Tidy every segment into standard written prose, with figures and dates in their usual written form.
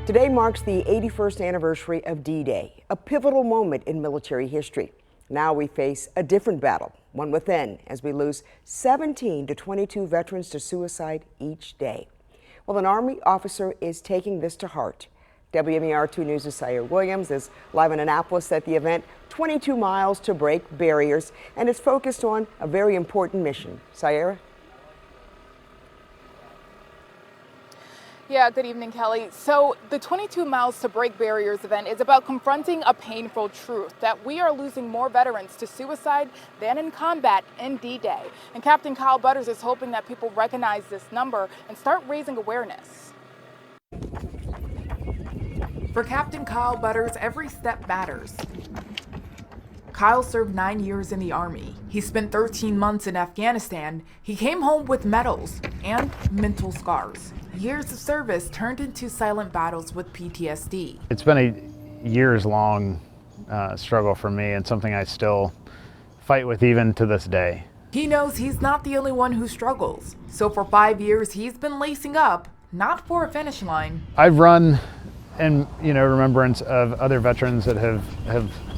Today marks the 81st anniversary of D-Day, a pivotal moment in military history. Now we face a different battle, one within, as we lose 17 to 22 veterans to suicide each day. Well, an Army officer is taking this to heart. wmar 2 News' Sierra Williams is live in Annapolis at the event 22 Miles to Break Barriers, and it's focused on a very important mission. Sierra? Yeah, good evening, Kelly. So the 22 Miles to Break Barriers event is about confronting a painful truth that we are losing more veterans to suicide than in combat in D-Day. And Captain Kyle Butters is hoping that people recognize this number and start raising awareness. For Captain Kyle Butters, every step matters. Kyle served 9 years in the Army. He spent 13 months in Afghanistan. He came home with medals and mental scars. Years of service turned into silent battles with PTSD. It's been a years-long struggle for me, and something I still fight with even to this day. He knows he's not the only one who struggles. So for 5 years, he's been lacing up, not for a finish line. I've run in remembrance of other veterans that have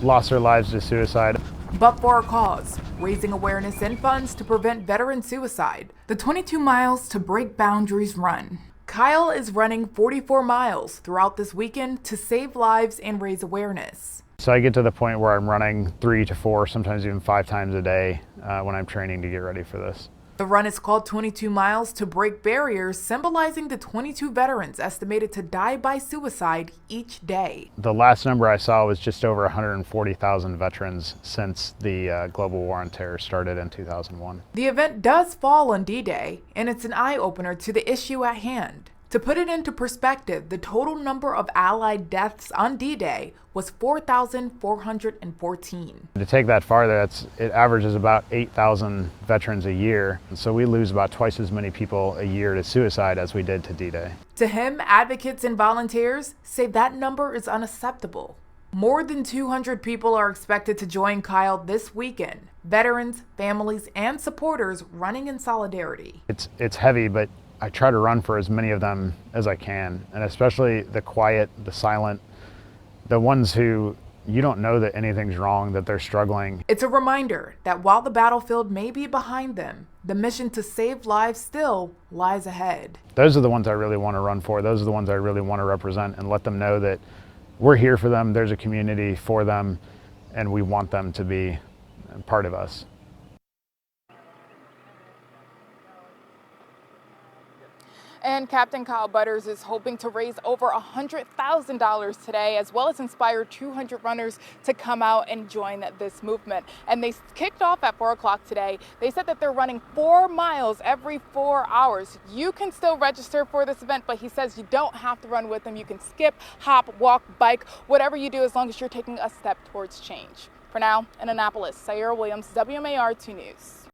lost their lives to suicide. But for a cause, raising awareness and funds to prevent veteran suicide. The 22 Miles to Break Boundaries run. Kyle is running 44 miles throughout this weekend to save lives and raise awareness. So I get to the point where I'm running 3 to 4, sometimes even 5 times a day when I'm training to get ready for this. The run is called 22 Miles to Break Barriers, symbolizing the 22 veterans estimated to die by suicide each day. The last number I saw was just over 140,000 veterans since the global war on terror started in 2001. The event does fall on D-Day, and it's an eye-opener to the issue at hand. To put it into perspective, the total number of Allied deaths on D-Day was 4,414. To take that farther, it averages about 8,000 veterans a year. And so we lose about twice as many people a year to suicide as we did to D-Day. To him, advocates and volunteers say that number is unacceptable. More than 200 people are expected to join Kyle this weekend. Veterans, families, and supporters running in solidarity. It's heavy, but I try to run for as many of them as I can, and especially the quiet, the silent, the ones who you don't know that anything's wrong, that they're struggling. It's a reminder that while the battlefield may be behind them, the mission to save lives still lies ahead. Those are the ones I really want to run for. Those are the ones I really want to represent and let them know that we're here for them, there's a community for them, and we want them to be part of us. And Captain Kyle Butters is hoping to raise over $100,000 today, as well as inspire 200 runners to come out and join this movement. And they kicked off at 4 o'clock today. They said that they're running 4 miles every 4 hours. You can still register for this event, but he says you don't have to run with them. You can skip, hop, walk, bike, whatever you do, as long as you're taking a step towards change. For now, in Annapolis, Sierra Williams, wmar 2 News.